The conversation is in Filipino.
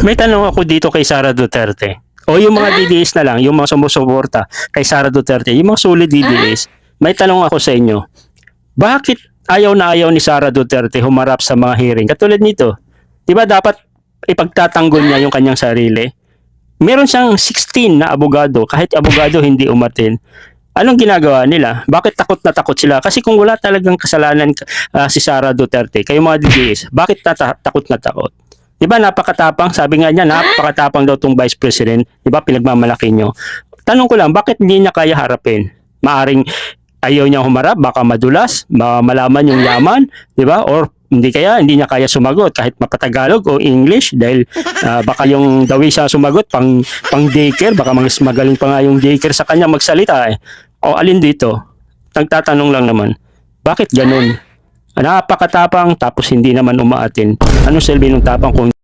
May tanong ako dito kay Sara Duterte. O yung mga DDS na lang, yung mga sumusuporta kay Sara Duterte, yung mga solid DDS. May tanong ako sa inyo. Bakit ayaw na ayaw ni Sara Duterte humarap sa mga hearing? Katulad nito. 'Di ba dapat ipagtatanggol niya yung kanyang sarili? Meron siyang 16 na abogado, kahit abogado hindi umatin. Anong ginagawa nila? Bakit takot na takot sila? Kasi kung wala talagang kasalanan si Sara Duterte, kayo mga DDS, bakit takot na takot? 'Di ba napakatapang? Sabi nga niya, napakatapang daw tong Vice President. 'Di ba pinagmamalaki niyo? Tanong ko lang, bakit hindi niya kaya harapin? Maaring ayaw niya humarap, baka madulas, malaman yung yaman, 'di ba? Or hindi niya kaya sumagot kahit mapatagalog o English dahil baka yung dawi siya sumagot pang daycare, baka mas magaling pa nga yung daycare sa kanya magsalita eh. O alin dito? Nagtatanong lang naman. Bakit ganun? Napakatapang tapos hindi naman umaatin. Anong silbi ng tapang kung